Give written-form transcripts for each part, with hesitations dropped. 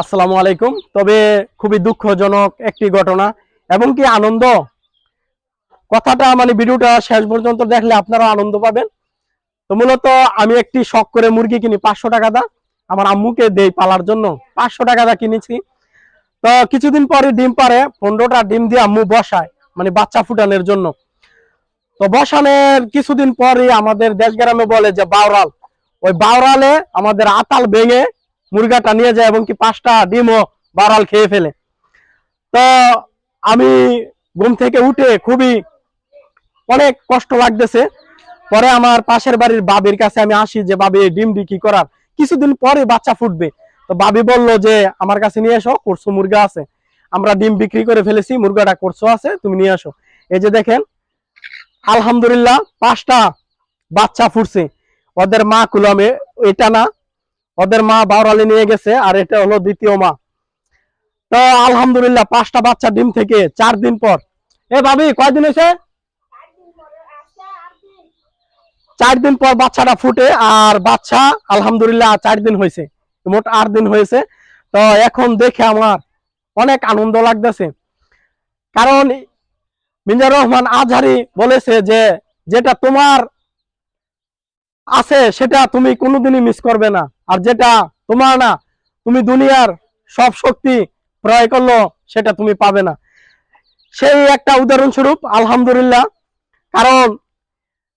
আসসালামু আলাইকুম। তবে খুবই দুঃখজনক একটি ঘটনা এবং কি আনন্দ কথাটা মানে ভিডিওটা শেষ পর্যন্ত দেখলে আপনারা আনন্দ পাবেন। তো মূলত আমি একটি শখ করে মুরগি কিনি 500 টাকা দা, আমার আম্মুকে দেই পালার জন্য। 500 টাকা দা কিনেছি। তো কিছুদিন পরে ডিম পারে, 15টা ডিম দিয়ে আম্মু বসায় মানে বাচ্চা ফুটানোর জন্য। তো বসানোর কিছুদিন পরে আমাদের দেশ গ্রামে বলে যে বাউরাল, ওই বাউরালে আমাদের আতাল ভেঙে মুরগাটা নিয়ে যায় এবং কি 5টা ডিমও বাউরাল খেয়ে ফেলে। তো আমি ঘুম থেকে উঠে খুবই অনেক কষ্ট লাগতেছে। পরে আমার পাশের বাড়ির বাবির কাছে আমি আসি যে বাবি ডিম কি করার, কিছুদিন পরে বাচ্চা ফুটবে। তো বাবি বলল যে আমার কাছে নিয়ে এসো, কোরসো মুরগা আছে, আমরা ডিম বিক্রি করে ফেলেছি, মুরগাটা কোরসো আছে, তুমি নিয়ে আসো। এই যে দেখেন, আলহামদুলিল্লাহ 5টা বাচ্চা ফুটছে। ওদের মা কুলামে, এটা না, ওদের মা বাউরালে নিয়ে গেছে, আর এটা হলো দ্বিতীয় মা। তো আলহামদুলিল্লাহ 5টা বাচ্চা ডিম থেকে 4 দিন পর, এ ভাবি কয়দিন হয়েছে? 4 দিন পর বাচ্চাটা ফুটে, আর বাচ্চা আলহামদুলিল্লাহ 4 দিন হয়েছে, মোট 8 দিন হয়েছে। তো এখন দেখে আমার অনেক আনন্দ লাগতেছে, কারণ মিজানুর রহমান আজহারি বলেছে যে যেটা তোমার আছে সেটা তুমি কোনোদিনই মিস করবে না, আর যেটা তোমার না, তুমি দুনিয়ার সব শক্তি প্রয়োগ করলো সেটা তুমি পাবে না। সেই একটা উদাহরণস্বরূপ আলহামদুলিল্লাহ। কারণ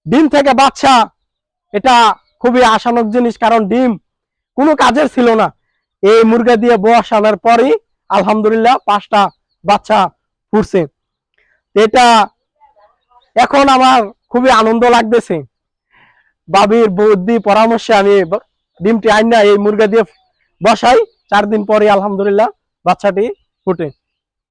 ডিম থেকে বাচ্চা, এটা খুবই আশাজনক জিনিস, কারণ ডিম কোনো কাজের ছিল না। এই মুরগা দিয়ে বসানোর পরই আলহামদুলিল্লাহ 5টা বাচ্চা ফুটছে। এটা এখন আমার খুবই আনন্দ লাগতেছে। বাবির বুদ্ধি পরামর্শে আমি ডিমটি আইনা এই মুরগা দিয়ে বসাই, 4 দিন পরে আলহামদুলিল্লাহ বাচ্চাটি ফুটে।